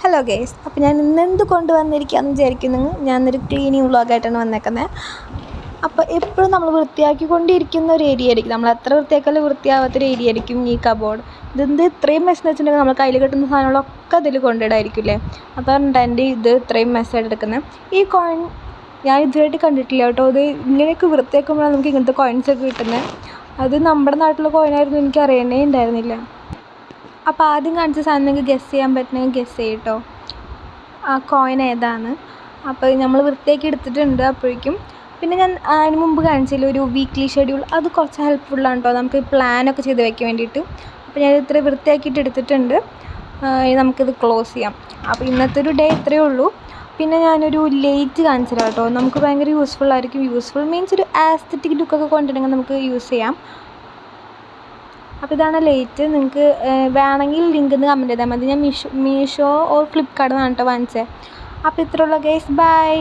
Hello guys, അപ്പോൾ ഞാൻ ഇന്നെന്ത് കൊണ്ടുവന്നിരിക്കുകയെന്ന് വിചാരിക്കുന്നു. ഞാനൊരു ക്ലീനിങ് വ്ളോഗായിട്ടാണ് വന്നേക്കുന്നത്. അപ്പോൾ എപ്പോഴും നമ്മൾ വൃത്തിയാക്കിക്കൊണ്ടിരിക്കുന്ന ഒരു ഏരിയ ആയിരിക്കും, നമ്മൾ എത്ര വൃത്തിയാക്കാലും വൃത്തിയാവാത്തൊരു ഏരിയ ആയിരിക്കും ഈ കബോർഡ്. ഇതെന്ത് ഇത്രയും മെസ്സ് വെച്ചിട്ടുണ്ടെങ്കിൽ നമ്മൾ കയ്യിൽ കിട്ടുന്ന സാധനങ്ങളൊക്കെ അതിൽ കൊണ്ടിടായിരിക്കില്ലേ. അതുകൊണ്ട് എൻ്റെ ഇത് ഇത്രയും മെസ്സായിട്ട് എടുക്കുന്നത്. ഈ കോയിൻ ഞാൻ ഇതുവരെയായിട്ട് കണ്ടിട്ടില്ല കേട്ടോ. ഇത് ഇങ്ങനെയൊക്കെ വൃത്തിയാക്കുമ്പോഴാണ് നമുക്ക് ഇങ്ങനത്തെ കോയിൻസൊക്കെ കിട്ടുന്നത്. അത് നമ്മുടെ നാട്ടിലെ കോയിനായിരുന്നു, എനിക്ക് അറിയണേ ഉണ്ടായിരുന്നില്ല. അപ്പോൾ ആദ്യം കാണിച്ച സാധനം നിങ്ങൾക്ക് ഗെസ് ചെയ്യാൻ പറ്റണമെങ്കിൽ ഗെസ് ചെയ്യട്ടോ, ആ കോയിൻ ഏതാണ്. അപ്പോൾ നമ്മൾ വൃത്തിയാക്കി എടുത്തിട്ടുണ്ട് അപ്പോഴേക്കും. പിന്നെ ഞാൻ അതിന് മുമ്പ് കാണിച്ചില്ല ഒരു വീക്ക്ലി ഷെഡ്യൂൾ, അത് കുറച്ച് ഹെൽപ്ഫുള്ളാണ് കേട്ടോ, നമുക്ക് പ്ലാനൊക്കെ ചെയ്ത് വയ്ക്കാൻ വേണ്ടിയിട്ട്. അപ്പോൾ ഞാൻ ഇത്ര വൃത്തിയാക്കിയിട്ട് എടുത്തിട്ടുണ്ട്. നമുക്കിത് ക്ലോസ് ചെയ്യാം. അപ്പോൾ ഇന്നത്തെ ഒരു ഡേ ഇത്രയേ ഉള്ളൂ. പിന്നെ ഞാനൊരു ലൈറ്റ് കാണിച്ചില്ല കേട്ടോ, നമുക്ക് ഭയങ്കര യൂസ്ഫുള്ളായിരിക്കും. യൂസ്ഫുൾ മീൻസ് ഒരു ആസ്തറ്റിക് ലുക്കൊക്കെ കൊണ്ടുവരണമെങ്കിൽ നമുക്ക് യൂസ് ചെയ്യാം. അപ്പോൾ ഇതാണ് ലൈറ്റ്. നിങ്ങൾക്ക് വേണമെങ്കിൽ ലിങ്ക് ഒന്ന് കമൻറ്റ് ചെയ്താൽ മതി. ഞാൻ മീഷോ ഓർ ഫ്ലിപ്കാർട്ടിൽ നിന്നാണ് കേട്ടോ വാങ്ങിച്ചത്. അപ്പോൾ ഇത്രയുള്ള ഗൈസ്, ബൈ.